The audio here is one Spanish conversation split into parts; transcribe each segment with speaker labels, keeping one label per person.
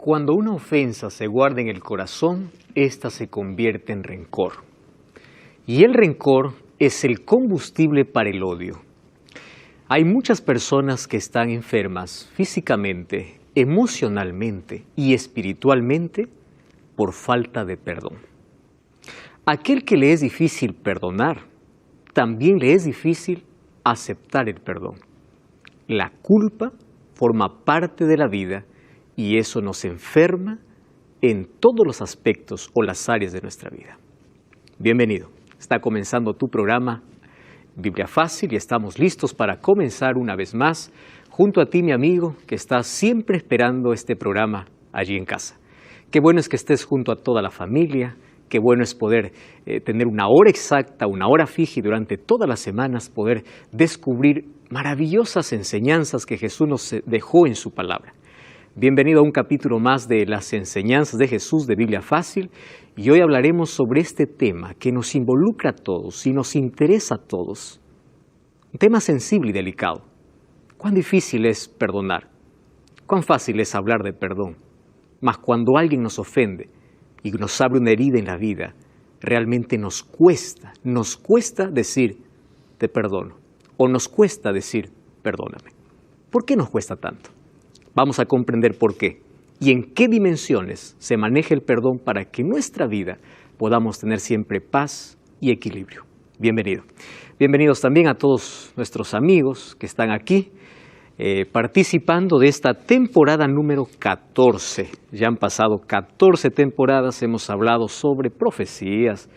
Speaker 1: Cuando una ofensa se guarda en el corazón, ésta se convierte en rencor. Y el rencor es el combustible para el odio. Hay muchas personas que están enfermas físicamente, emocionalmente y espiritualmente por falta de perdón. Aquel que le es difícil perdonar, también le es difícil aceptar el perdón. La culpa forma parte de la vida y eso nos enferma en todos los aspectos o las áreas de nuestra vida. Bienvenido. Está comenzando tu programa Biblia Fácil y estamos listos para comenzar una vez más junto a ti, mi amigo, que está siempre esperando este programa allí en casa. Qué bueno es que estés junto a toda la familia, qué bueno es poder tener una hora exacta, una hora fija y durante todas las semanas poder descubrir maravillosas enseñanzas que Jesús nos dejó en su palabra. Bienvenido a un capítulo más de las enseñanzas de Jesús de Biblia Fácil y hoy hablaremos sobre este tema que nos involucra a todos y nos interesa a todos. Un tema sensible y delicado. ¿Cuán difícil es perdonar? ¿Cuán fácil es hablar de perdón? Mas cuando alguien nos ofende y nos abre una herida en la vida, realmente nos cuesta decir te perdono o nos cuesta decir perdóname. ¿Por qué nos cuesta tanto? Vamos a comprender por qué y en qué dimensiones se maneja el perdón para que en nuestra vida podamos tener siempre paz y equilibrio. Bienvenido. Bienvenidos también a todos nuestros amigos que están aquí participando de esta temporada número 14. Ya han pasado 14 temporadas, hemos hablado sobre profecías,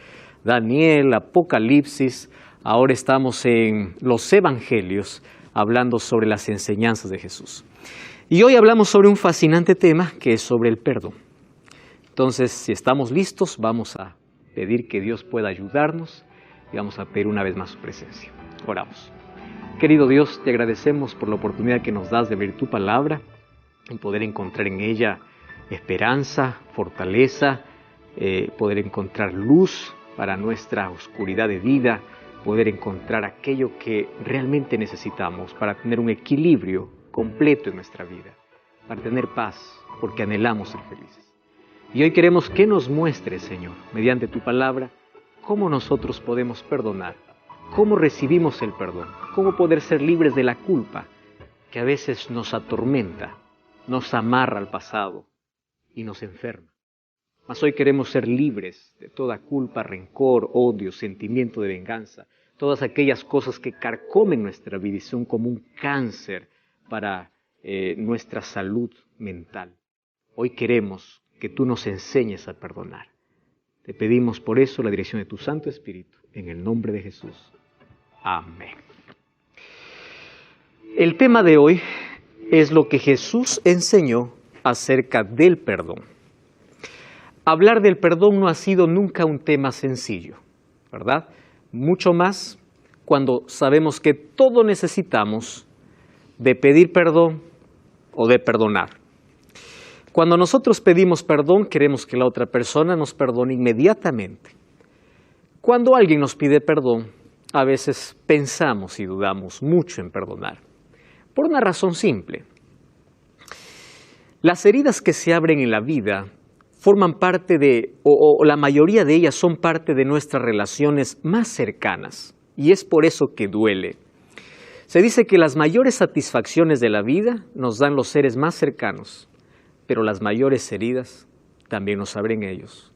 Speaker 1: Daniel, Apocalipsis, ahora estamos en los Evangelios hablando sobre las enseñanzas de Jesús. Y hoy hablamos sobre un fascinante tema que es sobre el perdón. Entonces, si estamos listos, vamos a pedir que Dios pueda ayudarnos y vamos a pedir una vez más su presencia. Oramos. Querido Dios, te agradecemos por la oportunidad que nos das de ver tu palabra y poder encontrar en ella esperanza, fortaleza, poder encontrar luz para nuestra oscuridad de vida, poder encontrar aquello que realmente necesitamos para tener un equilibrio completo en nuestra vida, para tener paz, porque anhelamos ser felices. Y hoy queremos que nos muestres, Señor, mediante tu palabra, cómo nosotros podemos perdonar, cómo recibimos el perdón, cómo poder ser libres de la culpa que a veces nos atormenta, nos amarra al pasado y nos enferma. Mas hoy queremos ser libres de toda culpa, rencor, odio, sentimiento de venganza, todas aquellas cosas que carcomen nuestra vida y son como un cáncer para nuestra salud mental. Hoy queremos que tú nos enseñes a perdonar. Te pedimos por eso la dirección de tu Santo Espíritu, en el nombre de Jesús. Amén. El tema de hoy es lo que Jesús enseñó acerca del perdón. Hablar del perdón no ha sido nunca un tema sencillo, ¿verdad? Mucho más cuando sabemos que todo necesitamos de pedir perdón o de perdonar. Cuando nosotros pedimos perdón, queremos que la otra persona nos perdone inmediatamente. Cuando alguien nos pide perdón, a veces pensamos y dudamos mucho en perdonar. Por una razón simple. Las heridas que se abren en la vida forman parte o la mayoría de ellas son parte de nuestras relaciones más cercanas. Y es por eso que duele. Se dice que las mayores satisfacciones de la vida nos dan los seres más cercanos, pero las mayores heridas también nos abren ellos.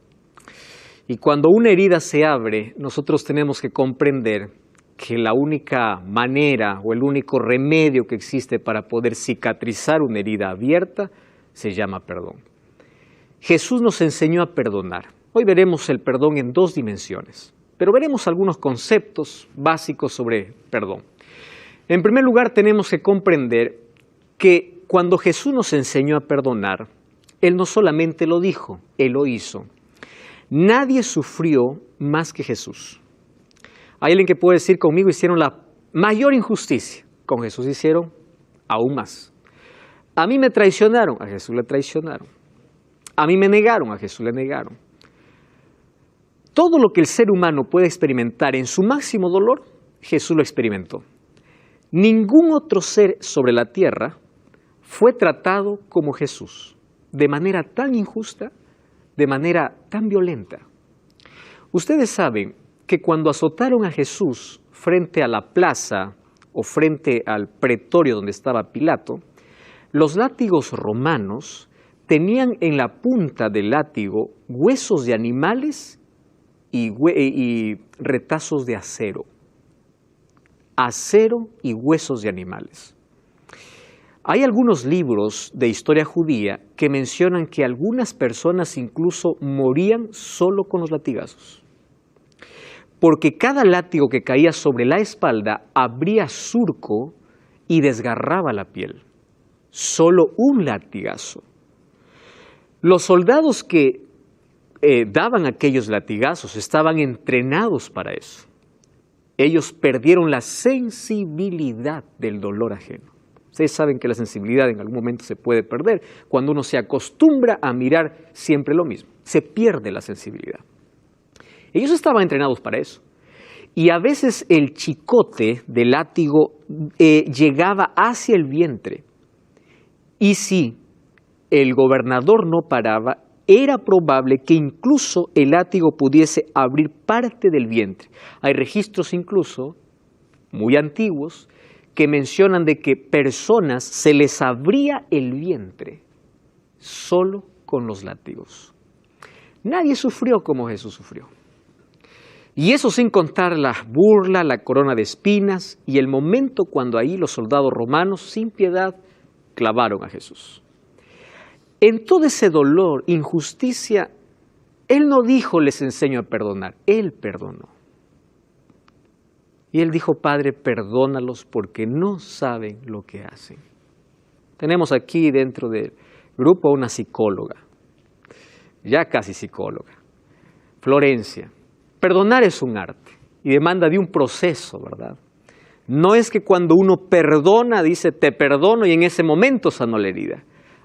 Speaker 1: Y cuando una herida se abre, nosotros tenemos que comprender que la única manera o el único remedio que existe para poder cicatrizar una herida abierta se llama perdón. Jesús nos enseñó a perdonar. Hoy veremos el perdón en dos dimensiones, pero veremos algunos conceptos básicos sobre perdón. En primer lugar, tenemos que comprender que cuando Jesús nos enseñó a perdonar, Él no solamente lo dijo, Él lo hizo. Nadie sufrió más que Jesús. Hay alguien que puede decir conmigo, hicieron la mayor injusticia. Con Jesús hicieron aún más. A mí me traicionaron, a Jesús le traicionaron. A mí me negaron, a Jesús le negaron. Todo lo que el ser humano puede experimentar en su máximo dolor, Jesús lo experimentó. Ningún otro ser sobre la tierra fue tratado como Jesús. de manera tan injusta, de manera tan violenta. Ustedes saben que cuando azotaron a Jesús frente a la plaza o frente al pretorio donde estaba Pilato, los látigos romanos tenían en la punta del látigo huesos de animales y retazos de acero. Acero y huesos de animales. Hay algunos libros de historia judía que mencionan que algunas personas incluso morían solo con los latigazos. Porque cada látigo que caía sobre la espalda abría surco y desgarraba la piel. Solo un latigazo. Los soldados que daban aquellos latigazos estaban entrenados para eso. Ellos perdieron la sensibilidad del dolor ajeno. Ustedes saben que la sensibilidad en algún momento se puede perder cuando uno se acostumbra a mirar siempre lo mismo. Se pierde la sensibilidad. Ellos estaban entrenados para eso. Y a veces el chicote del látigo llegaba hacia el vientre. Y si el gobernador no paraba, era probable que incluso el látigo pudiese abrir parte del vientre. Hay registros incluso, muy antiguos, que mencionan de que personas se les abría el vientre solo con los látigos. Nadie sufrió como Jesús sufrió. Y eso sin contar la burla, la corona de espinas y el momento cuando ahí los soldados romanos sin piedad clavaron a Jesús. En todo ese dolor, injusticia, Él no dijo, les enseño a perdonar, Él perdonó. Y Él dijo, Padre, perdónalos porque no saben lo que hacen. Tenemos aquí dentro del grupo una psicóloga, ya casi psicóloga, Florencia. Perdonar es un arte y demanda de un proceso, ¿verdad? No es que cuando uno perdona, dice, te perdono y en ese momento sanó la herida.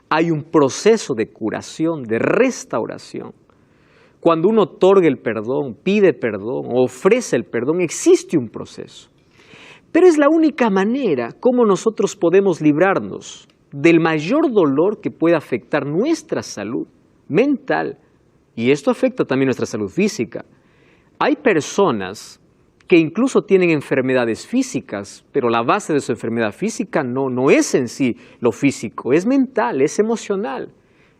Speaker 1: Hay un proceso de curación, de restauración. Cuando uno otorga el perdón, pide perdón, ofrece el perdón, existe un proceso. Pero es la única manera como nosotros podemos librarnos del mayor dolor que puede afectar nuestra salud mental. Y esto afecta también nuestra salud física. Hay personas que incluso tienen enfermedades físicas, pero la base de su enfermedad física no es en sí lo físico, es mental, es emocional.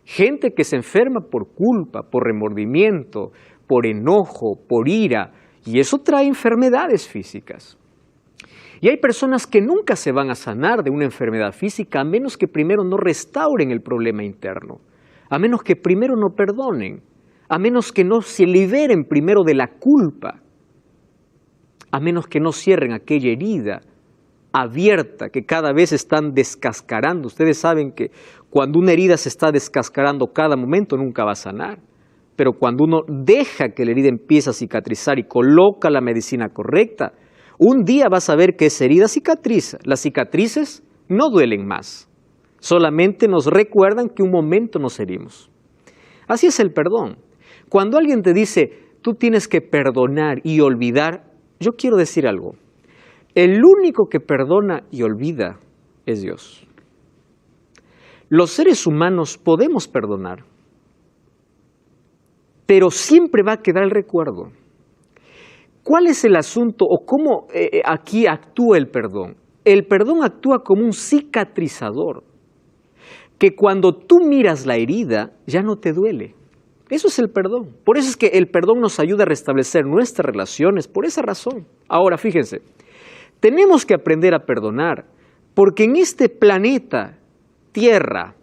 Speaker 1: Gente que se enferma por culpa, por remordimiento, por enojo, por ira, y eso trae enfermedades físicas. Y hay personas que nunca se van a sanar de una enfermedad física a menos que primero no restauren el problema interno, a menos que primero no perdonen, a menos que no se liberen primero de la culpa, a menos que no cierren aquella herida abierta que cada vez están descascarando. Ustedes saben que cuando una herida se está descascarando cada momento nunca va a sanar, pero cuando uno deja que la herida empiece a cicatrizar y coloca la medicina correcta, un día vas a ver que esa herida cicatriza. Las cicatrices no duelen más, solamente nos recuerdan que un momento nos herimos. Así es el perdón. Cuando alguien te dice, tú tienes que perdonar y olvidar, yo quiero decir algo. El único que perdona y olvida es Dios. Los seres humanos podemos perdonar, pero siempre va a quedar el recuerdo. ¿Cuál es el asunto o cómo aquí actúa el perdón? El perdón actúa como un cicatrizador, que cuando tú miras la herida ya no te duele. Eso es el perdón. Por eso es que el perdón nos ayuda a restablecer nuestras relaciones, por esa razón. Ahora, fíjense, tenemos que aprender a perdonar, porque en este planeta, Tierra,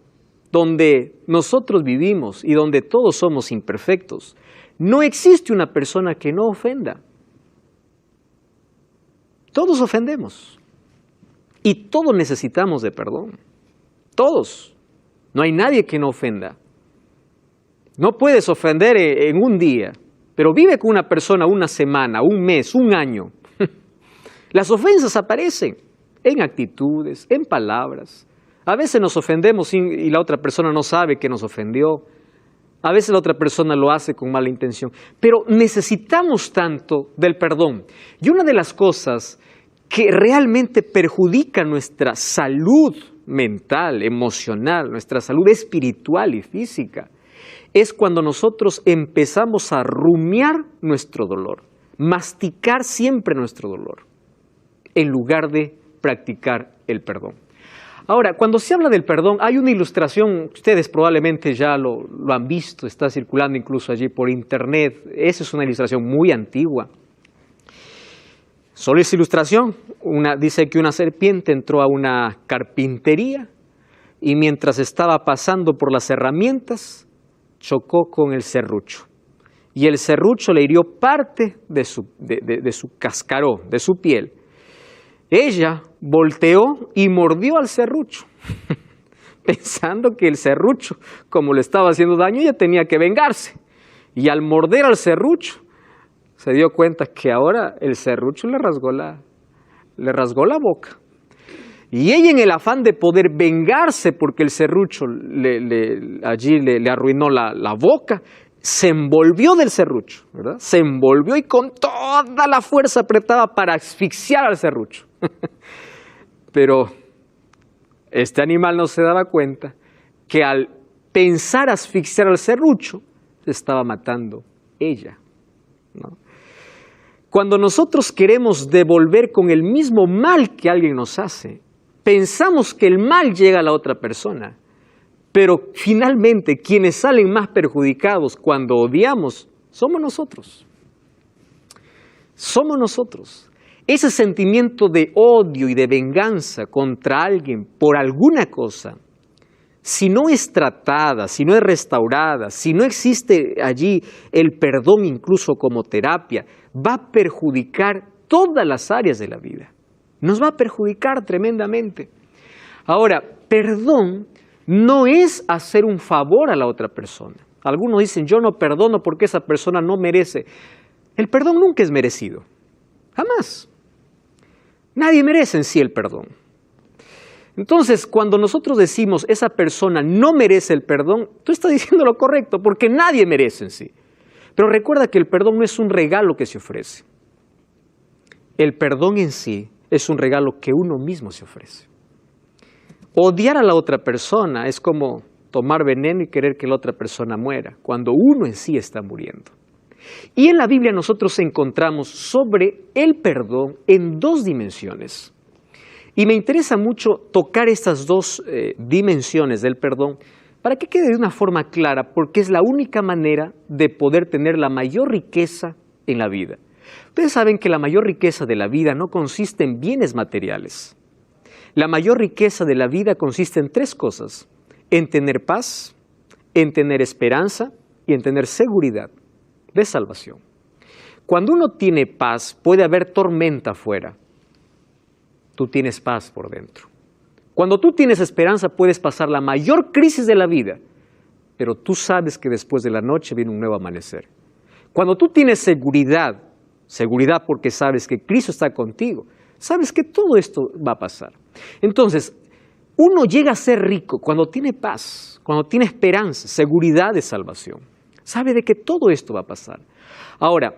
Speaker 1: donde nosotros vivimos y donde todos somos imperfectos, no existe una persona que no ofenda. Todos ofendemos y todos necesitamos de perdón. Todos. No hay nadie que no ofenda. No puedes ofender en un día, pero vive con una persona una semana, un mes, un año. Las ofensas aparecen en actitudes, en palabras. A veces nos ofendemos y la otra persona no sabe que nos ofendió. A veces la otra persona lo hace con mala intención. Pero necesitamos tanto del perdón. Y una de las cosas que realmente perjudica nuestra salud mental, emocional, nuestra salud espiritual y física, es cuando nosotros empezamos a rumiar nuestro dolor, masticar siempre nuestro dolor, en lugar de practicar el perdón. Ahora, cuando se habla del perdón, hay una ilustración, ustedes probablemente ya lo han visto, está circulando incluso allí por internet. Esa es una ilustración muy antigua. Solo esa ilustración, dice que una serpiente entró a una carpintería y mientras estaba pasando por las herramientas, chocó con el serrucho. Y el serrucho le hirió parte de su cascarón, de su piel. Ella volteó y mordió al serrucho, pensando que el serrucho, como le estaba haciendo daño, ella tenía que vengarse. Y al morder al serrucho, se dio cuenta que ahora el serrucho le rasgó la boca. Y ella, en el afán de poder vengarse porque el serrucho allí le arruinó la boca, se envolvió del serrucho, ¿verdad? Se envolvió y con toda la fuerza apretaba para asfixiar al serrucho. Pero este animal no se daba cuenta que al pensar asfixiar al serrucho, se estaba matando ella, ¿no? Cuando nosotros queremos devolver con el mismo mal que alguien nos hace, pensamos que el mal llega a la otra persona, pero finalmente quienes salen más perjudicados cuando odiamos somos nosotros. Somos nosotros. Ese sentimiento de odio y de venganza contra alguien por alguna cosa, si no es tratada, si no es restaurada, si no existe allí el perdón incluso como terapia, va a perjudicar todas las áreas de la vida. Nos va a perjudicar tremendamente. Ahora, perdón no es hacer un favor a la otra persona. Algunos dicen, yo no perdono porque esa persona no merece. El perdón nunca es merecido. Jamás. Nadie merece en sí el perdón. Entonces, cuando nosotros decimos esa persona no merece el perdón, tú estás diciendo lo correcto, porque nadie merece en sí. Pero recuerda que el perdón no es un regalo que se ofrece. El perdón en sí es un regalo que uno mismo se ofrece. Odiar a la otra persona es como tomar veneno y querer que la otra persona muera, cuando uno en sí está muriendo. Y en la Biblia nosotros encontramos sobre el perdón en dos dimensiones. Y me interesa mucho tocar estas dos dimensiones del perdón para que quede de una forma clara, porque es la única manera de poder tener la mayor riqueza en la vida. Ustedes saben que la mayor riqueza de la vida no consiste en bienes materiales. La mayor riqueza de la vida consiste en tres cosas: en tener paz, en tener esperanza y en tener seguridad de salvación. Cuando uno tiene paz, puede haber tormenta afuera. Tú tienes paz por dentro. Cuando tú tienes esperanza, puedes pasar la mayor crisis de la vida, pero tú sabes que después de la noche viene un nuevo amanecer. Cuando tú tienes seguridad porque sabes que Cristo está contigo, sabes que todo esto va a pasar. Entonces, uno llega a ser rico cuando tiene paz, cuando tiene esperanza, seguridad de salvación. Sabe de que todo esto va a pasar. Ahora,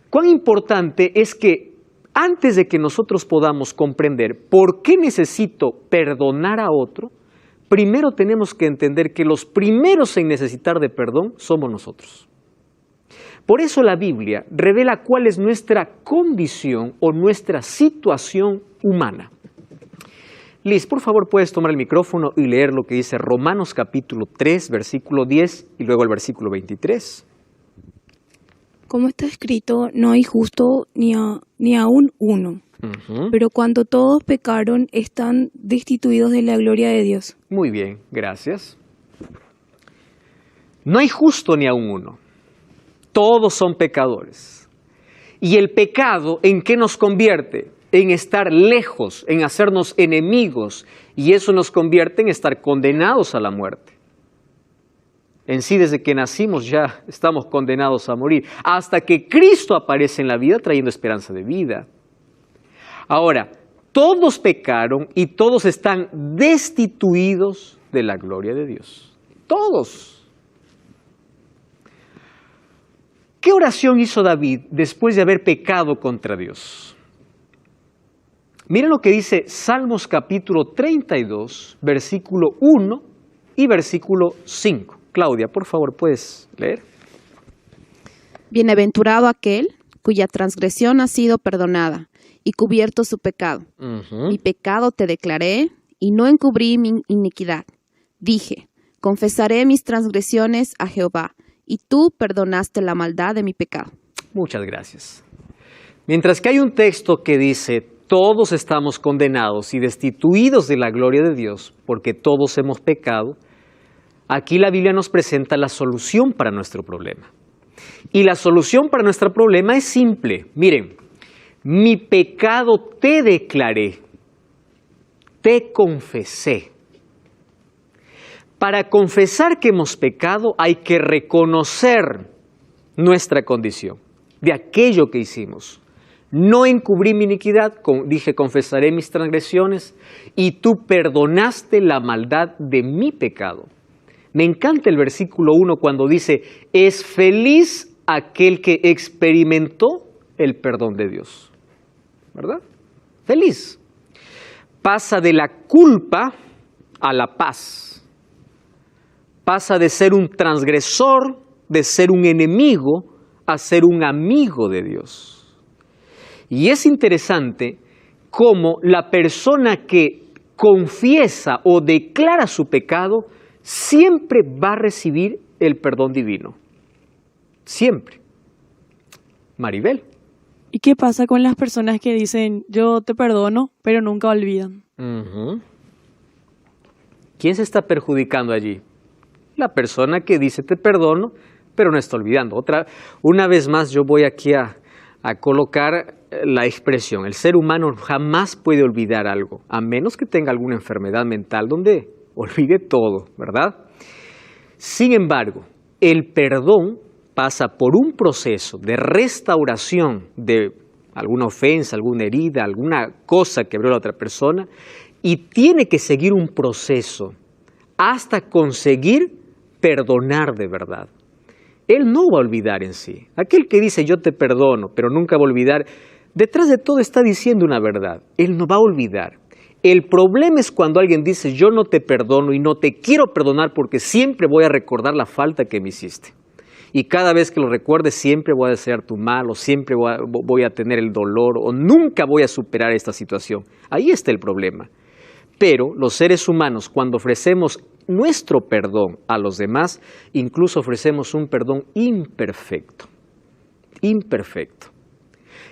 Speaker 1: cuán importante es que antes de que nosotros podamos comprender por qué necesito perdonar a otro, primero tenemos que entender que los primeros en necesitar de perdón somos nosotros. Por eso la Biblia revela cuál es nuestra condición o nuestra situación humana. Liz, por favor, puedes tomar el micrófono y leer lo que dice Romanos capítulo 3, versículo 10 y luego el versículo 23.
Speaker 2: Como está escrito, no hay justo ni aún uno. Pero cuando todos pecaron, están destituidos de la gloria de Dios.
Speaker 1: Muy bien, gracias. No hay justo ni aún uno. Todos son pecadores. ¿Y el pecado en qué nos convierte? En estar lejos, en hacernos enemigos, y eso nos convierte en estar condenados a la muerte. En sí, desde que nacimos ya estamos condenados a morir, hasta que Cristo aparece en la vida trayendo esperanza de vida. Ahora, todos pecaron y todos están destituidos de la gloria de Dios. Todos. ¿Qué oración hizo David después de haber pecado contra Dios? Miren lo que dice Salmos capítulo 32, versículo 1 y versículo 5. Claudia, por favor, ¿puedes leer?
Speaker 3: Bienaventurado aquel cuya transgresión ha sido perdonada y cubierto su pecado. Mi pecado te declaré y no encubrí mi iniquidad. Dije, confesaré mis transgresiones a Jehová, y tú perdonaste la maldad de mi pecado.
Speaker 1: Muchas gracias. Mientras que hay un texto que dice, todos estamos condenados y destituidos de la gloria de Dios, porque todos hemos pecado, aquí la Biblia nos presenta la solución para nuestro problema. Y la solución para nuestro problema es simple. Miren, mi pecado te declaré, te confesé. Para confesar que hemos pecado hay que reconocer nuestra condición de aquello que hicimos. No encubrí mi iniquidad, dije confesaré mis transgresiones y tú perdonaste la maldad de mi pecado. Me encanta el versículo 1 cuando dice, es feliz aquel que experimentó el perdón de Dios. ¿Verdad? Feliz. Pasa de la culpa a la paz. Pasa de ser un transgresor, de ser un enemigo, a ser un amigo de Dios. Y es interesante cómo la persona que confiesa o declara su pecado siempre va a recibir el perdón divino. Siempre. Maribel.
Speaker 4: ¿Y qué pasa con las personas que dicen, yo te perdono, pero nunca olvidan?
Speaker 1: ¿Quién se está perjudicando allí? La persona que dice te perdono, pero no está olvidando. Una vez más yo voy aquí a colocar la expresión. El ser humano jamás puede olvidar algo, a menos que tenga alguna enfermedad mental donde olvide todo, ¿verdad? Sin embargo, el perdón pasa por un proceso de restauración de alguna ofensa, alguna herida, alguna cosa que abrió la otra persona, y tiene que seguir un proceso hasta conseguir perdonar de verdad. Él no va a olvidar en sí. Aquel que dice yo te perdono, pero nunca va a olvidar, detrás de todo está diciendo una verdad. Él no va a olvidar. El problema es cuando alguien dice yo no te perdono y no te quiero perdonar porque siempre voy a recordar la falta que me hiciste. Y cada vez que lo recuerde siempre voy a desear tu mal, o siempre voy a tener el dolor, o nunca voy a superar esta situación. Ahí está el problema. Pero los seres humanos, cuando ofrecemos nuestro perdón a los demás, incluso ofrecemos un perdón imperfecto. Imperfecto.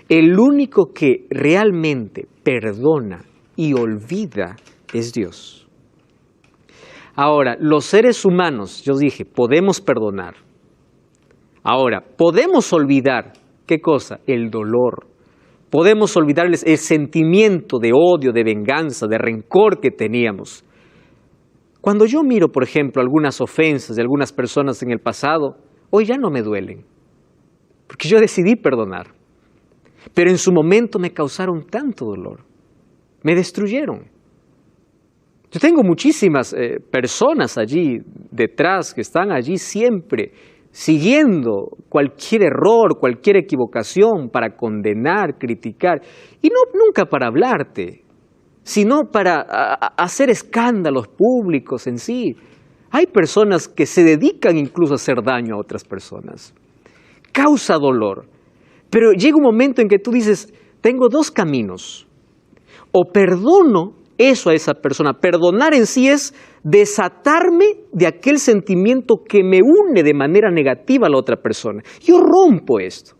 Speaker 1: El único que realmente perdona y olvida es Dios. Ahora, los seres humanos, yo dije, podemos perdonar. Ahora, podemos olvidar, ¿qué cosa? El dolor. Podemos olvidar el sentimiento de odio, de venganza, de rencor que teníamos. Cuando yo miro, por ejemplo, algunas ofensas de algunas personas en el pasado, hoy ya no me duelen, porque yo decidí perdonar. Pero en su momento me causaron tanto dolor, me destruyeron. Yo tengo muchísimas personas allí detrás que están allí siempre siguiendo cualquier error, cualquier equivocación para condenar, criticar, y nunca para hablarte, sino para hacer escándalos públicos en sí. Hay personas que se dedican incluso a hacer daño a otras personas. Causa dolor. Pero llega un momento en que tú dices, tengo dos caminos. O perdono eso a esa persona. Perdonar en sí es desatarme de aquel sentimiento que me une de manera negativa a la otra persona. Yo rompo esto.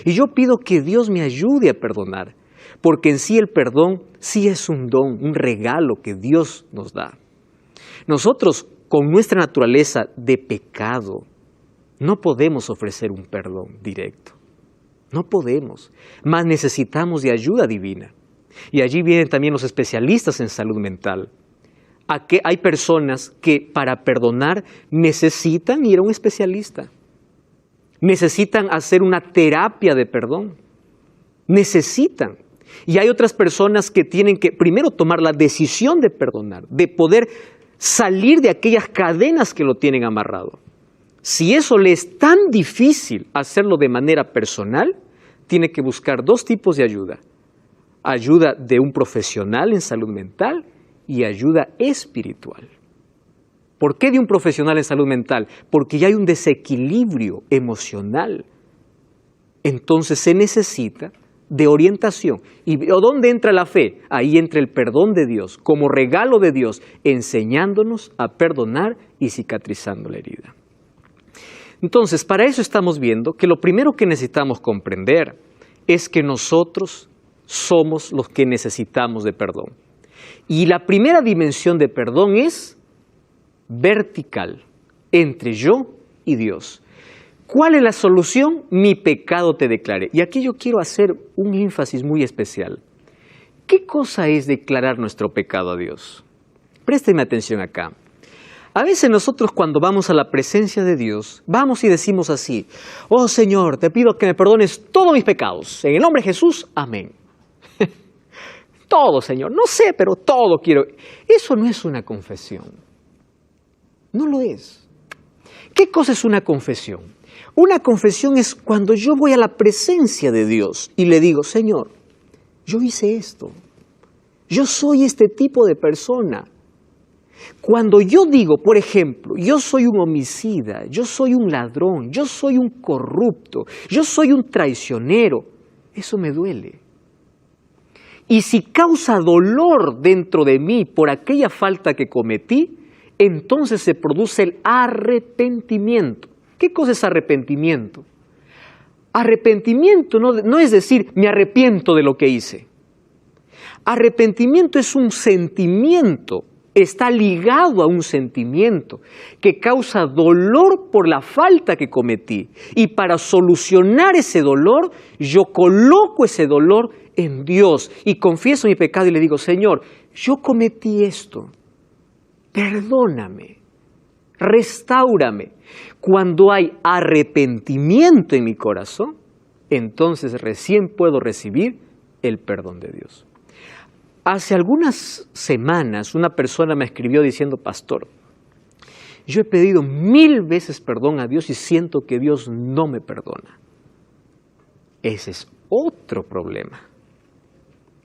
Speaker 1: Y yo pido que Dios me ayude a perdonar. Porque en sí el perdón sí es un don, un regalo que Dios nos da. Nosotros, con nuestra naturaleza de pecado, no podemos ofrecer un perdón directo. No podemos. Más necesitamos de ayuda divina. Y allí vienen también los especialistas en salud mental. Hay personas que para perdonar necesitan ir a un especialista. Necesitan hacer una terapia de perdón. Necesitan. Y hay otras personas que tienen que primero tomar la decisión de perdonar, de poder salir de aquellas cadenas que lo tienen amarrado. Si eso le es tan difícil hacerlo de manera personal, tiene que buscar dos tipos de ayuda. ayuda de un profesional en salud mental y ayuda espiritual. ¿Por qué de un profesional en salud mental? Porque ya hay un desequilibrio emocional. Entonces se necesita de orientación. ¿Y dónde entra la fe? Ahí entra el perdón de Dios, como regalo de Dios, enseñándonos a perdonar y cicatrizando la herida. Entonces, para eso estamos viendo que lo primero que necesitamos comprender es que nosotros somos los que necesitamos de perdón. Y la primera dimensión de perdón es vertical, entre yo y Dios. ¿Cuál es la solución? Mi pecado te declaré. Y aquí yo quiero hacer un énfasis muy especial. ¿Qué cosa es declarar nuestro pecado a Dios? Présteme atención acá. A veces nosotros cuando vamos a la presencia de Dios, vamos y decimos así: oh Señor, te pido que me perdones todos mis pecados. En el nombre de Jesús, amén. Todo, Señor. No sé, pero todo quiero. Eso no es una confesión. No lo es. ¿Qué cosa es una confesión? Una confesión es cuando yo voy a la presencia de Dios y le digo: Señor, yo hice esto. Yo soy este tipo de persona. Cuando yo digo, por ejemplo, yo soy un homicida, yo soy un ladrón, yo soy un corrupto, yo soy un traicionero, eso me duele. Y si causa dolor dentro de mí por aquella falta que cometí, entonces se produce el arrepentimiento. ¿Qué cosa es arrepentimiento? Arrepentimiento no es decir, me arrepiento de lo que hice. Arrepentimiento es un sentimiento, está ligado a un sentimiento que causa dolor por la falta que cometí. Y para solucionar ese dolor, yo coloco ese dolor en Dios y confieso mi pecado y le digo: Señor, yo cometí esto, perdóname, restáurame. Cuando hay arrepentimiento en mi corazón, entonces recién puedo recibir el perdón de Dios. Hace algunas semanas una persona me escribió diciendo: pastor, yo he pedido 1000 veces perdón a Dios y siento que Dios no me perdona. Ese es otro problema.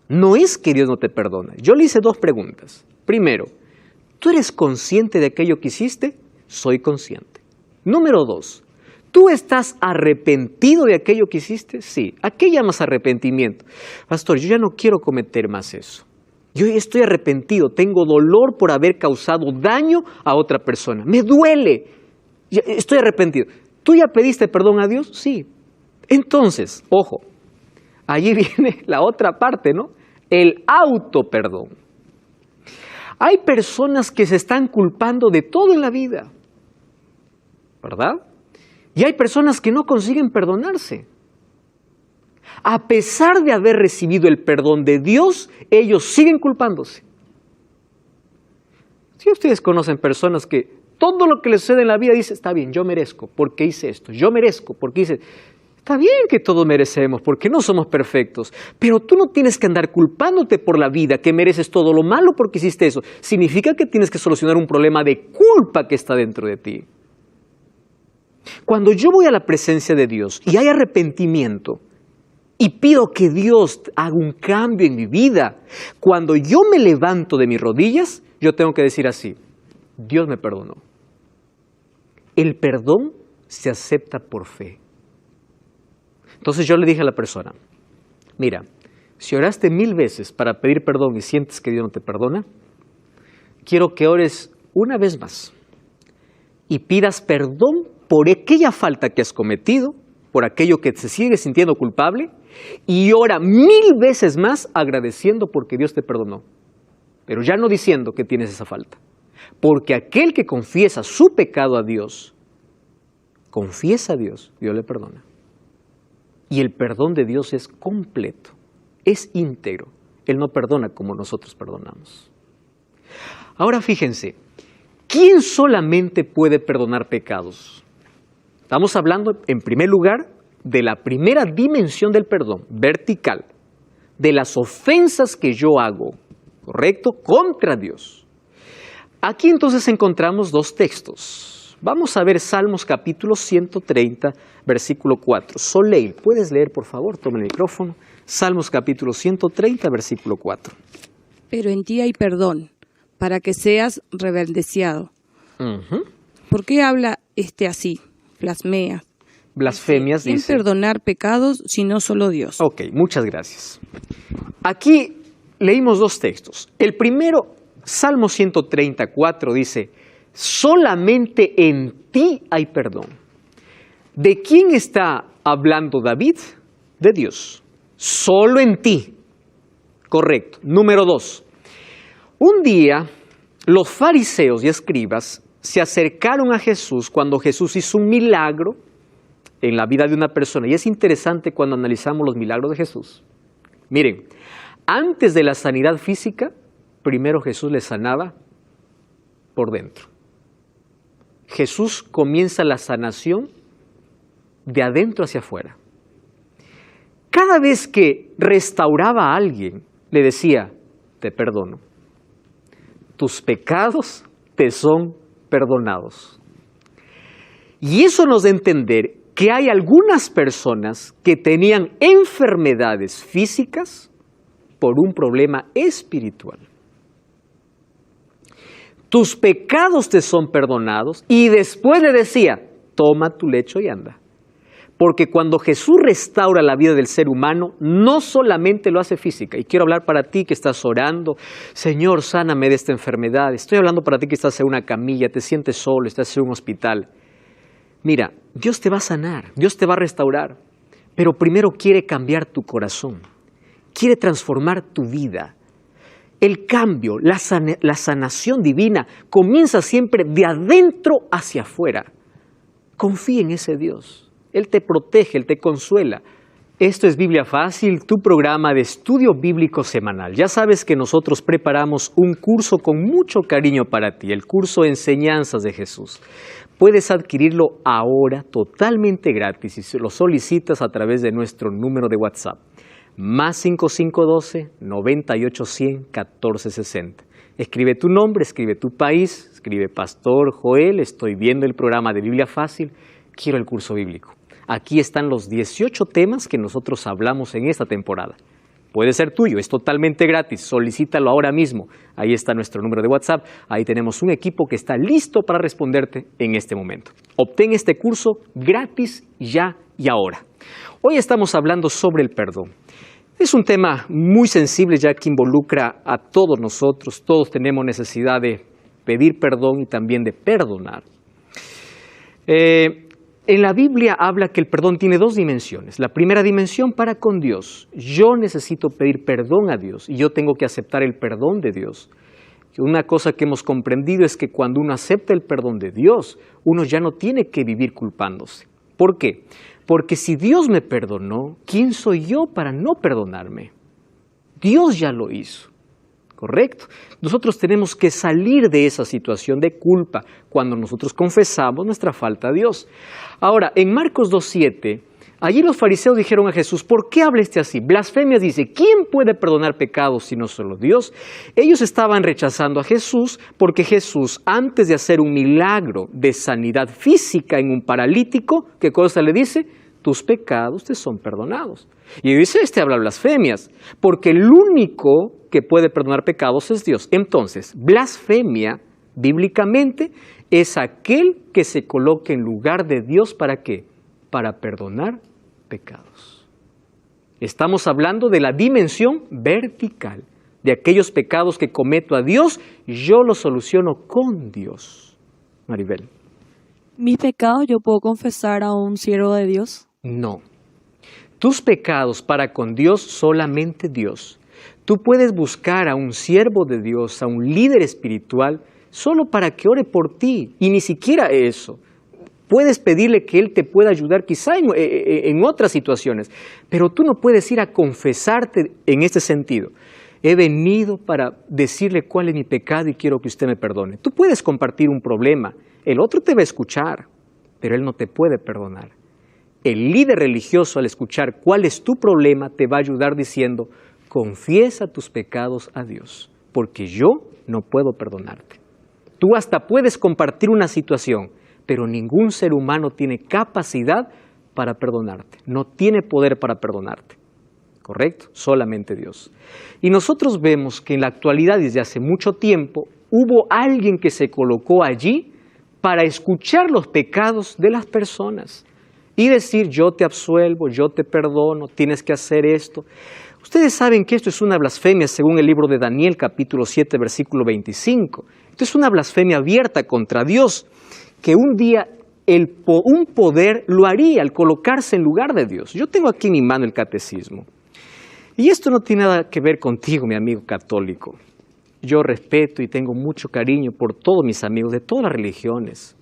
Speaker 1: No es que Dios no te perdona. Yo le hice 2 preguntas. Primero, ¿tú eres consciente de aquello que hiciste? Soy consciente. Número 2, ¿tú estás arrepentido de aquello que hiciste? Sí. ¿A qué llamas arrepentimiento? Pastor, yo ya no quiero cometer más eso. Yo estoy arrepentido, tengo dolor por haber causado daño a otra persona. Me duele. Estoy arrepentido. ¿Tú ya pediste perdón a Dios? Sí. Entonces, ojo, allí viene la otra parte, ¿no? El autoperdón. Hay personas que se están culpando de todo en la vida, ¿verdad? Y hay personas que no consiguen perdonarse. A pesar de haber recibido el perdón de Dios, ellos siguen culpándose. Si ustedes conocen personas que todo lo que les sucede en la vida dice: está bien, yo merezco porque hice esto, yo merezco porque hice... Está bien que todos merecemos porque no somos perfectos, pero tú no tienes que andar culpándote por la vida que mereces todo lo malo porque hiciste eso. Significa que tienes que solucionar un problema de culpa que está dentro de ti. Cuando yo voy a la presencia de Dios y hay arrepentimiento y pido que Dios haga un cambio en mi vida, cuando yo me levanto de mis rodillas, yo tengo que decir así: Dios me perdonó. El perdón se acepta por fe. Entonces yo le dije a la persona: mira, si oraste 1000 veces para pedir perdón y sientes que Dios no te perdona, quiero que ores una vez más y pidas perdón por aquella falta que has cometido, por aquello que te sigue sintiendo culpable, y ora 1000 veces más agradeciendo porque Dios te perdonó. Pero ya no diciendo que tienes esa falta. Porque aquel que confiesa su pecado a Dios, confiesa a Dios, Dios le perdona. Y el perdón de Dios es completo, es íntegro. Él no perdona como nosotros perdonamos. Ahora fíjense, ¿quién solamente puede perdonar pecados? Estamos hablando, en primer lugar, de la primera dimensión del perdón, vertical, de las ofensas que yo hago, ¿correcto?, contra Dios. Aquí entonces encontramos 2 textos. Vamos a ver Salmos capítulo 130, versículo 4. Soleil, ¿puedes leer, por favor? Toma el micrófono. Salmos capítulo 130, versículo 4.
Speaker 5: Pero en ti hay perdón, para que seas rebeldeado. ¿Por qué habla así?
Speaker 1: Blasfemias,
Speaker 5: ¿Quién
Speaker 1: dice.
Speaker 5: perdonar pecados sino solo Dios?
Speaker 1: Ok, muchas gracias. Aquí leímos dos textos. El primero, Salmo 134, dice, solamente en ti hay perdón. ¿De quién está hablando David? De Dios. Solo en ti. Correcto. Número 2. Un día, los fariseos y escribas se acercaron a Jesús cuando Jesús hizo un milagro en la vida de una persona. Y es interesante cuando analizamos los milagros de Jesús. Miren, antes de la sanidad física, primero Jesús le sanaba por dentro. Jesús comienza la sanación de adentro hacia afuera. Cada vez que restauraba a alguien, le decía, te perdono. Tus pecados te son perdonados. Y eso nos da a entender que hay algunas personas que tenían enfermedades físicas por un problema espiritual. Tus pecados te son perdonados y después le decía, toma tu lecho y anda. Porque cuando Jesús restaura la vida del ser humano, no solamente lo hace física. Y quiero hablar para ti que estás orando, Señor, sáname de esta enfermedad. Estoy hablando para ti que estás en una camilla, te sientes solo, estás en un hospital. Mira, Dios te va a sanar, Dios te va a restaurar, pero primero quiere cambiar tu corazón, quiere transformar tu vida. El cambio, la sanación divina comienza siempre de adentro hacia afuera. Confía en ese Dios. Él te protege, Él te consuela. Esto es Biblia Fácil, tu programa de estudio bíblico semanal. Ya sabes que nosotros preparamos un curso con mucho cariño para ti, el curso Enseñanzas de Jesús. Puedes adquirirlo ahora totalmente gratis y lo solicitas a través de nuestro número de WhatsApp. Más 5512-9810-1460. Escribe tu nombre, escribe tu país, escribe Pastor Joel, estoy viendo el programa de Biblia Fácil, quiero el curso bíblico. Aquí están los 18 temas que nosotros hablamos en esta temporada. Puede ser tuyo, es totalmente gratis, solicítalo ahora mismo. Ahí está nuestro número de WhatsApp, ahí tenemos un equipo que está listo para responderte en este momento. Obtén este curso gratis ya y ahora. Hoy estamos hablando sobre el perdón. Es un tema muy sensible ya que involucra a todos nosotros, todos tenemos necesidad de pedir perdón y también de perdonar. En la Biblia habla que el perdón tiene dos dimensiones. La primera dimensión para con Dios. Yo necesito pedir perdón a Dios y yo tengo que aceptar el perdón de Dios. Una cosa que hemos comprendido es que cuando uno acepta el perdón de Dios, uno ya no tiene que vivir culpándose. ¿Por qué? Porque si Dios me perdonó, ¿quién soy yo para no perdonarme? Dios ya lo hizo. ¿Correcto? Nosotros tenemos que salir de esa situación de culpa cuando nosotros confesamos nuestra falta a Dios. Ahora, en Marcos 2:7, allí los fariseos dijeron a Jesús, ¿por qué habla así? Blasfemias dice, ¿quién puede perdonar pecados sino solo Dios? Ellos estaban rechazando a Jesús porque Jesús, antes de hacer un milagro de sanidad física en un paralítico, ¿qué cosa le dice? Tus pecados te son perdonados. Y dice, habla blasfemias, porque el único que puede perdonar pecados es Dios. Entonces, blasfemia, bíblicamente, es aquel que se coloca en lugar de Dios, ¿para qué? Para perdonar pecados. Estamos hablando de la dimensión vertical, de aquellos pecados que cometo a Dios, yo los soluciono con Dios. Maribel.
Speaker 4: ¿Mis pecados yo puedo confesar a un siervo de Dios?
Speaker 1: No. Tus pecados para con Dios, solamente Dios. Tú puedes buscar a un siervo de Dios, a un líder espiritual, solo para que ore por ti. Y ni siquiera eso. Puedes pedirle que Él te pueda ayudar quizá en otras situaciones. Pero tú no puedes ir a confesarte en este sentido. He venido para decirle cuál es mi pecado y quiero que usted me perdone. Tú puedes compartir un problema. El otro te va a escuchar, pero él no te puede perdonar. El líder religioso, al escuchar cuál es tu problema, te va a ayudar diciendo, confiesa tus pecados a Dios, porque yo no puedo perdonarte. Tú hasta puedes compartir una situación, pero ningún ser humano tiene capacidad para perdonarte. No tiene poder para perdonarte. ¿Correcto? Solamente Dios. Y nosotros vemos que en la actualidad, desde hace mucho tiempo, hubo alguien que se colocó allí para escuchar los pecados de las personas y decir, yo te absuelvo, yo te perdono, tienes que hacer esto. Ustedes saben que esto es una blasfemia según el libro de Daniel, capítulo 7, versículo 25. Esto es una blasfemia abierta contra Dios, que un día un poder lo haría al colocarse en lugar de Dios. Yo tengo aquí en mi mano el catecismo. Y esto no tiene nada que ver contigo, mi amigo católico. Yo respeto y tengo mucho cariño por todos mis amigos de todas las religiones.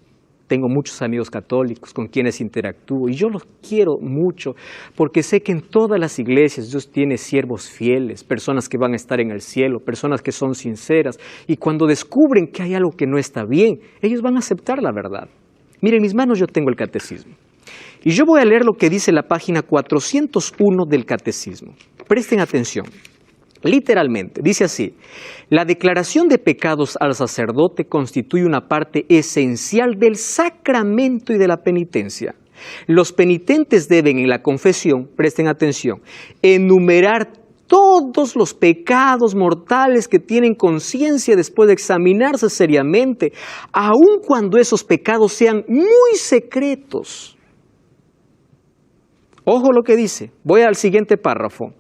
Speaker 1: Tengo muchos amigos católicos con quienes interactúo y yo los quiero mucho porque sé que en todas las iglesias Dios tiene siervos fieles, personas que van a estar en el cielo, personas que son sinceras y cuando descubren que hay algo que no está bien, ellos van a aceptar la verdad. Miren, en mis manos yo tengo el catecismo y yo voy a leer lo que dice la página 401 del catecismo. Presten atención. Literalmente, dice así, la declaración de pecados al sacerdote constituye una parte esencial del sacramento y de la penitencia. Los penitentes deben en la confesión, presten atención, enumerar todos los pecados mortales que tienen conciencia después de examinarse seriamente, aun cuando esos pecados sean muy secretos. Ojo lo que dice, voy al siguiente párrafo.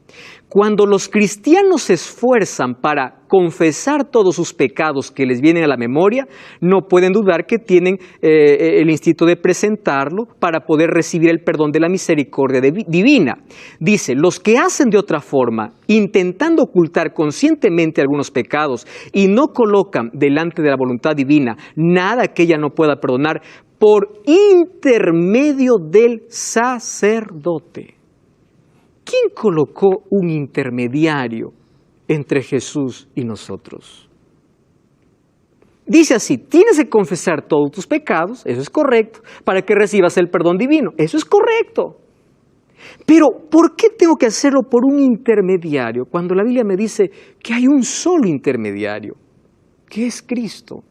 Speaker 1: Cuando los cristianos se esfuerzan para confesar todos sus pecados que les vienen a la memoria, no pueden dudar que tienen el instinto de presentarlo para poder recibir el perdón de la misericordia divina. Dice, los que hacen de otra forma, intentando ocultar conscientemente algunos pecados y no colocan delante de la voluntad divina nada que ella no pueda perdonar, por intermedio del sacerdote. ¿Quién colocó un intermediario entre Jesús y nosotros? Dice así, tienes que confesar todos tus pecados, eso es correcto, para que recibas el perdón divino, eso es correcto. Pero, ¿por qué tengo que hacerlo por un intermediario cuando la Biblia me dice que hay un solo intermediario, que es Cristo?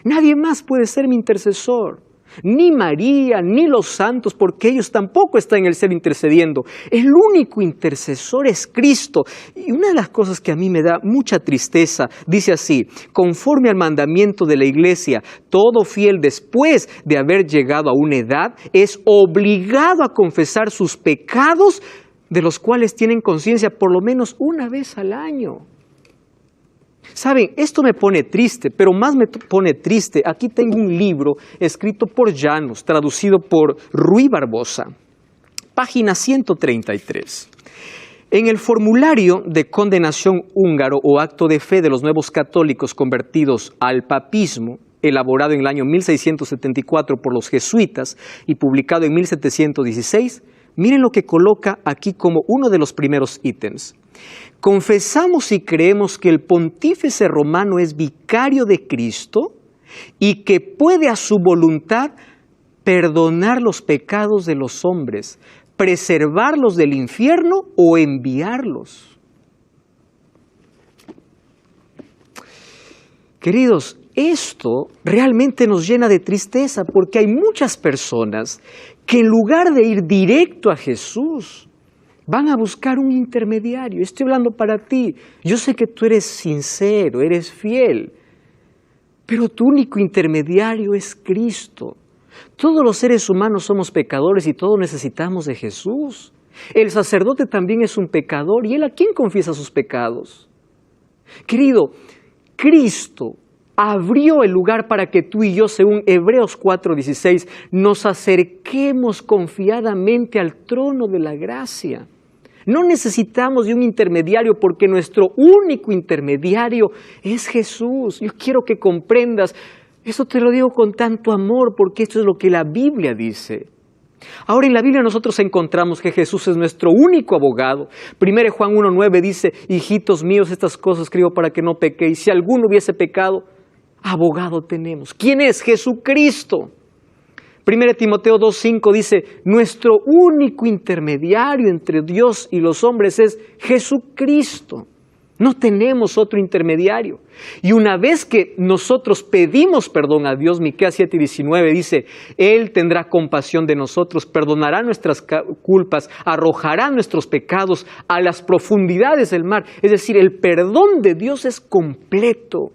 Speaker 1: Nadie más puede ser mi intercesor. Ni María, ni los santos, porque ellos tampoco están en el cielo intercediendo. El único intercesor es Cristo. Y una de las cosas que a mí me da mucha tristeza, dice así, conforme al mandamiento de la Iglesia, todo fiel después de haber llegado a una edad es obligado a confesar sus pecados, de los cuales tienen conciencia por lo menos una vez al año. Saben, esto me pone triste, pero más me pone triste. Aquí tengo un libro escrito por Llanos, traducido por Ruy Barbosa, página 133. En el formulario de condenación húngaro o acto de fe de los nuevos católicos convertidos al papismo, elaborado en el año 1674 por los jesuitas y publicado en 1716, miren lo que coloca aquí como uno de los primeros ítems. Confesamos y creemos que el pontífice romano es vicario de Cristo y que puede a su voluntad perdonar los pecados de los hombres, preservarlos del infierno o enviarlos. Queridos, esto realmente nos llena de tristeza porque hay muchas personas que en lugar de ir directo a Jesús, van a buscar un intermediario. Estoy hablando para ti. Yo sé que tú eres sincero, eres fiel, pero tu único intermediario es Cristo. Todos los seres humanos somos pecadores y todos necesitamos de Jesús. El sacerdote también es un pecador y ¿él a quién confiesa sus pecados? Querido, Cristo abrió el lugar para que tú y yo, según Hebreos 4:16, nos acerquemos confiadamente al trono de la gracia. No necesitamos de un intermediario porque nuestro único intermediario es Jesús. Yo quiero que comprendas, eso te lo digo con tanto amor porque esto es lo que la Biblia dice. Ahora en la Biblia nosotros encontramos que Jesús es nuestro único abogado. 1 Juan 1:9 dice, hijitos míos, estas cosas escribo para que no pequéis. Si alguno hubiese pecado, abogado tenemos. ¿Quién es? Jesucristo. 1 Timoteo 2:5 dice, nuestro único intermediario entre Dios y los hombres es Jesucristo. No tenemos otro intermediario. Y una vez que nosotros pedimos perdón a Dios, Miqueas 7:19 dice, Él tendrá compasión de nosotros, perdonará nuestras culpas, arrojará nuestros pecados a las profundidades del mar. Es decir, el perdón de Dios es completo.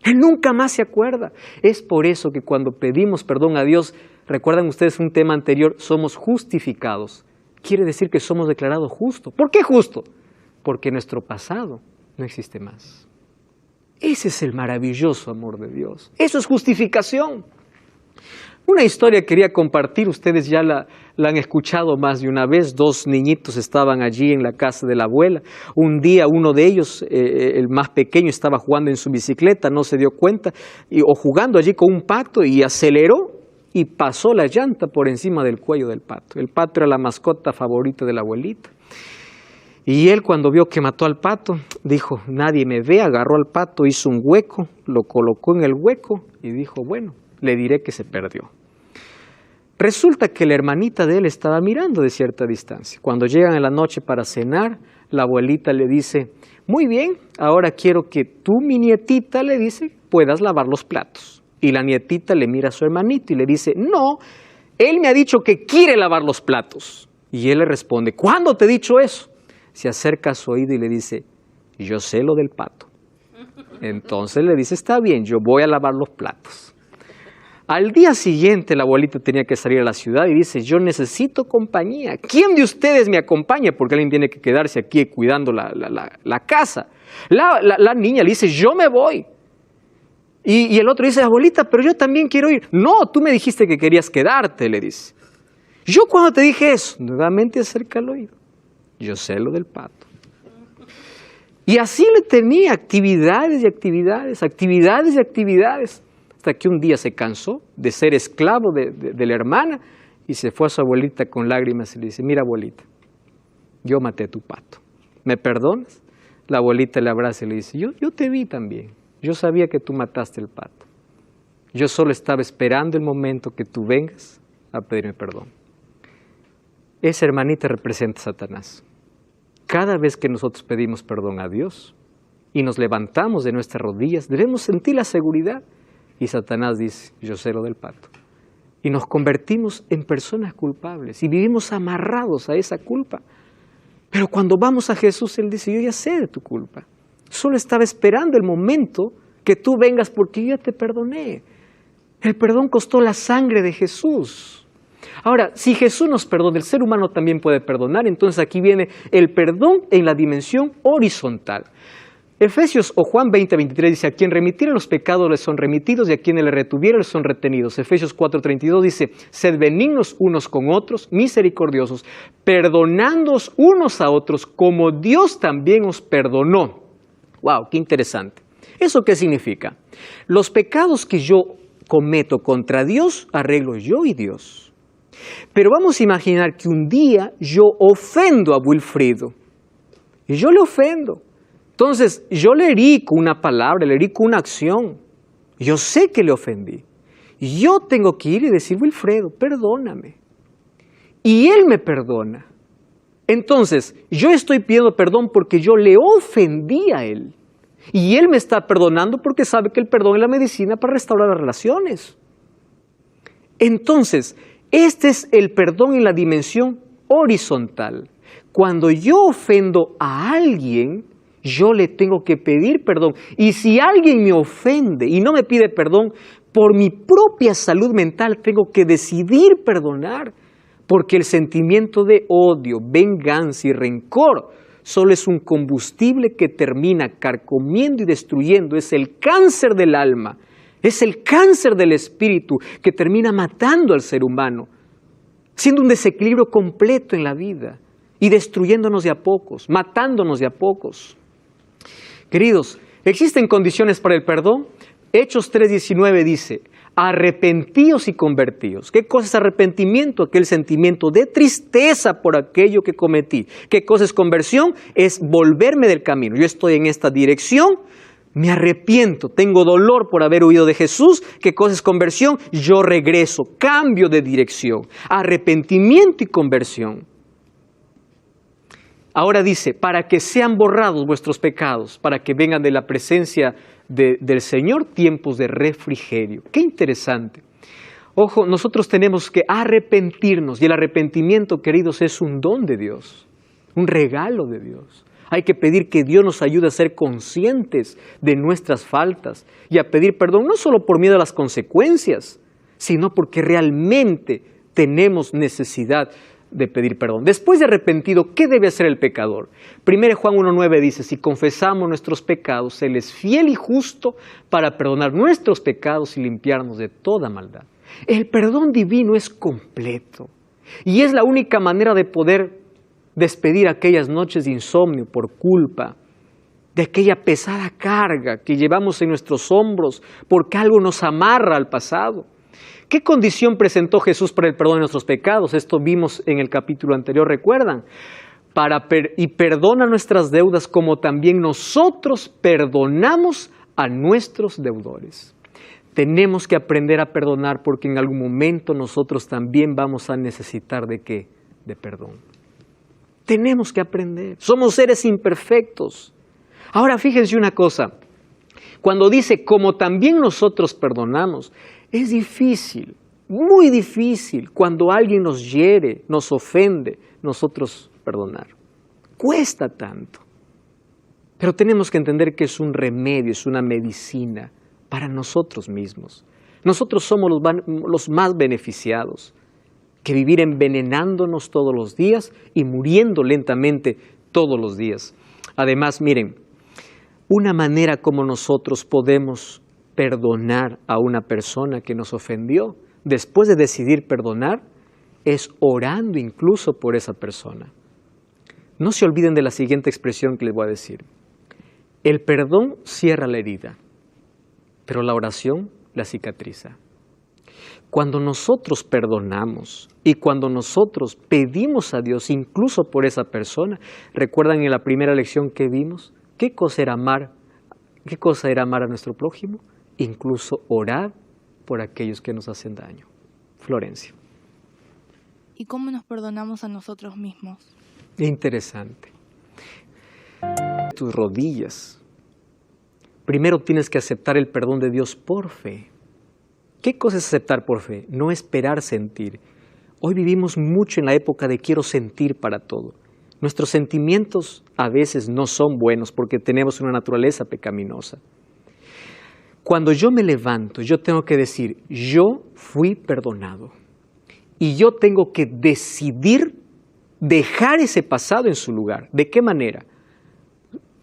Speaker 1: Él nunca más se acuerda. Es por eso que cuando pedimos perdón a Dios, recuerdan ustedes un tema anterior, somos justificados. Quiere decir que somos declarados justos. ¿Por qué justo? Porque nuestro pasado no existe más. Ese es el maravilloso amor de Dios. Eso es justificación. Una historia quería compartir, ustedes ya la han escuchado más de una vez. 2 niñitos estaban allí en la casa de la abuela. Un día uno de ellos, el más pequeño, estaba jugando en su bicicleta, no se dio cuenta, o jugando allí con un pato y aceleró y pasó la llanta por encima del cuello del pato. El pato era la mascota favorita de la abuelita. Y él, cuando vio que mató al pato, dijo, nadie me ve, agarró al pato, hizo un hueco, lo colocó en el hueco y dijo, bueno, le diré que se perdió. Resulta que la hermanita de él estaba mirando de cierta distancia. Cuando llegan en la noche para cenar, la abuelita le dice, muy bien, ahora quiero que tú, mi nietita, le dice, puedas lavar los platos. Y la nietita le mira a su hermanito y le dice, no, él me ha dicho que quiere lavar los platos. Y él le responde, ¿cuándo te he dicho eso? Se acerca a su oído y le dice, yo sé lo del pato. Entonces le dice, está bien, yo voy a lavar los platos. Al día siguiente la abuelita tenía que salir a la ciudad y dice, yo necesito compañía. ¿Quién de ustedes me acompaña? Porque alguien tiene que quedarse aquí cuidando la casa. La niña le dice, yo me voy. Y el otro dice, abuelita, pero yo también quiero ir. No, tú me dijiste que querías quedarte, le dice. Yo cuando te dije eso, nuevamente acerca al oído. Yo sé lo del pato. Y así le tenía actividades y actividades, actividades y actividades, hasta que un día se cansó de ser esclavo de la hermana y se fue a su abuelita con lágrimas y le dice, mira abuelita, yo maté a tu pato, ¿me perdonas? La abuelita le abraza y le dice, yo te vi también, yo sabía que tú mataste el pato, yo solo estaba esperando el momento que tú vengas a pedirme perdón. Esa hermanita representa a Satanás. Cada vez que nosotros pedimos perdón a Dios y nos levantamos de nuestras rodillas, debemos sentir la seguridad. Y Satanás dice, yo sé lo del pato. Y nos convertimos en personas culpables y vivimos amarrados a esa culpa. Pero cuando vamos a Jesús, Él dice, yo ya sé de tu culpa. Solo estaba esperando el momento que tú vengas porque yo ya te perdoné. El perdón costó la sangre de Jesús. Ahora, si Jesús nos perdona, el ser humano también puede perdonar. Entonces aquí viene el perdón en la dimensión horizontal. Efesios o Juan 20:23 dice, a quien remitiere los pecados les son remitidos y a quienes le retuviere les son retenidos. Efesios 4:32 dice, sed benignos unos con otros, misericordiosos, perdonándoos unos a otros como Dios también os perdonó. ¡Wow! ¡Qué interesante! ¿Eso qué significa? Los pecados que yo cometo contra Dios, arreglo yo y Dios. Pero vamos a imaginar que un día yo ofendo a Wilfrido. Y yo le ofendo. Entonces, yo le herí con una palabra, le herí con una acción. Yo sé que le ofendí. Yo tengo que ir y decir, Wilfredo, perdóname. Y él me perdona. Entonces, yo estoy pidiendo perdón porque yo le ofendí a él. Y él me está perdonando porque sabe que el perdón es la medicina para restaurar las relaciones. Entonces, este es el perdón en la dimensión horizontal. Cuando yo ofendo a alguien, yo le tengo que pedir perdón. Y si alguien me ofende y no me pide perdón, por mi propia salud mental tengo que decidir perdonar. Porque el sentimiento de odio, venganza y rencor solo es un combustible que termina carcomiendo y destruyendo. Es el cáncer del alma. Es el cáncer del espíritu que termina matando al ser humano, siendo un desequilibrio completo en la vida y destruyéndonos de a pocos, matándonos de a pocos. Queridos, ¿existen condiciones para el perdón? Hechos 3:19 dice, arrepentíos y convertíos. ¿Qué cosa es arrepentimiento? Aquel sentimiento de tristeza por aquello que cometí. ¿Qué cosa es conversión? Es volverme del camino. Yo estoy en esta dirección, me arrepiento, tengo dolor por haber huido de Jesús. ¿Qué cosa es conversión? Yo regreso, cambio de dirección. Arrepentimiento y conversión. Ahora dice, para que sean borrados vuestros pecados, para que vengan de la presencia del Señor tiempos de refrigerio. Qué interesante. Ojo, nosotros tenemos que arrepentirnos y el arrepentimiento, queridos, es un don de Dios, un regalo de Dios. Hay que pedir que Dios nos ayude a ser conscientes de nuestras faltas y a pedir perdón no solo por miedo a las consecuencias, sino porque realmente tenemos necesidad de pedir perdón. Después de arrepentido, ¿qué debe hacer el pecador? 1 Juan 1:9 dice, si confesamos nuestros pecados, Él es fiel y justo para perdonar nuestros pecados y limpiarnos de toda maldad. El perdón divino es completo y es la única manera de poder despedir aquellas noches de insomnio por culpa, de aquella pesada carga que llevamos en nuestros hombros porque algo nos amarra al pasado. ¿Qué condición presentó Jesús para el perdón de nuestros pecados? Esto vimos en el capítulo anterior, ¿recuerdan? Y perdona nuestras deudas como también nosotros perdonamos a nuestros deudores. Tenemos que aprender a perdonar porque en algún momento nosotros también vamos a necesitar ¿de qué? De perdón. Tenemos que aprender. Somos seres imperfectos. Ahora fíjense una cosa. Cuando dice como también nosotros perdonamos, es difícil, muy difícil, cuando alguien nos hiere, nos ofende, nosotros perdonar. Cuesta tanto. Pero tenemos que entender que es un remedio, es una medicina para nosotros mismos. Nosotros somos los más beneficiados que vivir envenenándonos todos los días y muriendo lentamente todos los días. Además, miren, una manera como nosotros podemos perdonar a una persona que nos ofendió, después de decidir perdonar, es orando incluso por esa persona. No se olviden de la siguiente expresión que les voy a decir. El perdón cierra la herida, pero la oración la cicatriza. Cuando nosotros perdonamos y cuando nosotros pedimos a Dios incluso por esa persona, ¿recuerdan en la primera lección que vimos? ¿Qué cosa era amar a nuestro prójimo? Incluso orar por aquellos que nos hacen daño. Florencia.
Speaker 2: ¿Y cómo nos perdonamos a nosotros mismos?
Speaker 1: Interesante. Tus rodillas. Primero tienes que aceptar el perdón de Dios por fe. ¿Qué cosa es aceptar por fe? No esperar sentir. Hoy vivimos mucho en la época de quiero sentir para todo. Nuestros sentimientos a veces no son buenos porque tenemos una naturaleza pecaminosa. Cuando yo me levanto, yo tengo que decir, yo fui perdonado. Y yo tengo que decidir dejar ese pasado en su lugar. ¿De qué manera?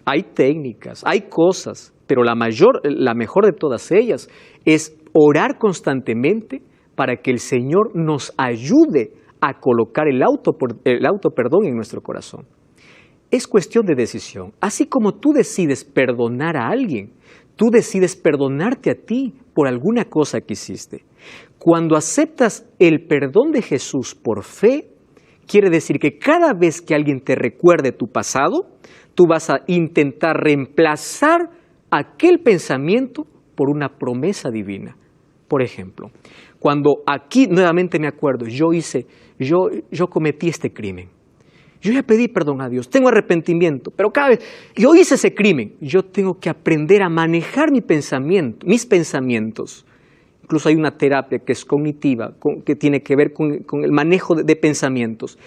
Speaker 1: Hay técnicas, hay cosas, pero la mejor de todas ellas es orar constantemente para que el Señor nos ayude a colocar el autoperdón en nuestro corazón. Es cuestión de decisión. Así como tú decides perdonar a alguien, tú decides perdonarte a ti por alguna cosa que hiciste. Cuando aceptas el perdón de Jesús por fe, quiere decir que cada vez que alguien te recuerde tu pasado, tú vas a intentar reemplazar aquel pensamiento por una promesa divina. Por ejemplo, cuando aquí nuevamente me acuerdo, yo cometí este crimen. Yo ya pedí perdón a Dios, tengo arrepentimiento, pero cada vez yo hice ese crimen, yo tengo que aprender a manejar mis pensamientos. Incluso hay una terapia que es cognitiva, que tiene que ver con el manejo de pensamientos.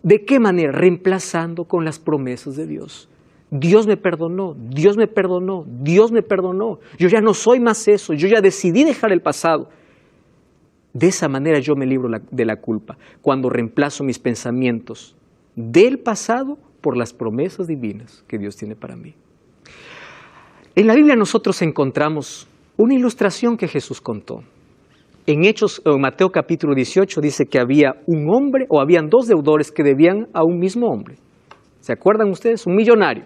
Speaker 1: ¿De qué manera? Reemplazando con las promesas de Dios. Dios me perdonó, Dios me perdonó, Dios me perdonó. Yo ya no soy más eso, yo ya decidí dejar el pasado. De esa manera yo me libro de la culpa, cuando reemplazo mis pensamientos del pasado por las promesas divinas que Dios tiene para mí. En la Biblia nosotros encontramos una ilustración que Jesús contó. En Mateo capítulo 18 dice que había un hombre o habían dos deudores que debían a un mismo hombre. ¿Se acuerdan ustedes? Un millonario.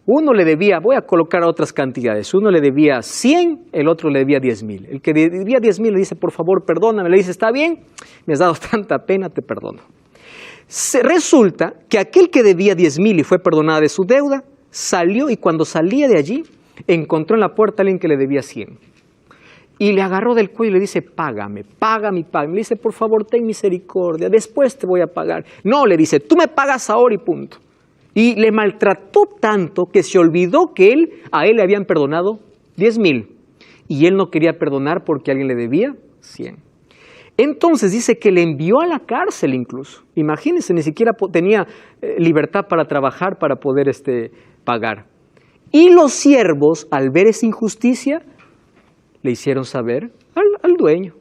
Speaker 1: Uno le debía, voy a colocar otras cantidades, uno le debía 100, el otro le debía 10,000. El que debía 10,000 le dice, por favor, perdóname. Le dice, está bien, me has dado tanta pena, te perdono. Resulta que aquel que debía 10,000 y fue perdonado de su deuda, salió y cuando salía de allí, encontró en la puerta a alguien que le debía 100. Y le agarró del cuello y le dice, págame. Le dice, por favor, ten misericordia, después te voy a pagar. No, le dice, tú me pagas ahora y punto. Y le maltrató tanto que se olvidó que a él le habían perdonado 10,000. Y él no quería perdonar porque alguien le debía 100. Entonces dice que le envió a la cárcel incluso. Imagínense, ni siquiera tenía libertad para trabajar, para poder pagar. Y los siervos, al ver esa injusticia, le hicieron saber al dueño.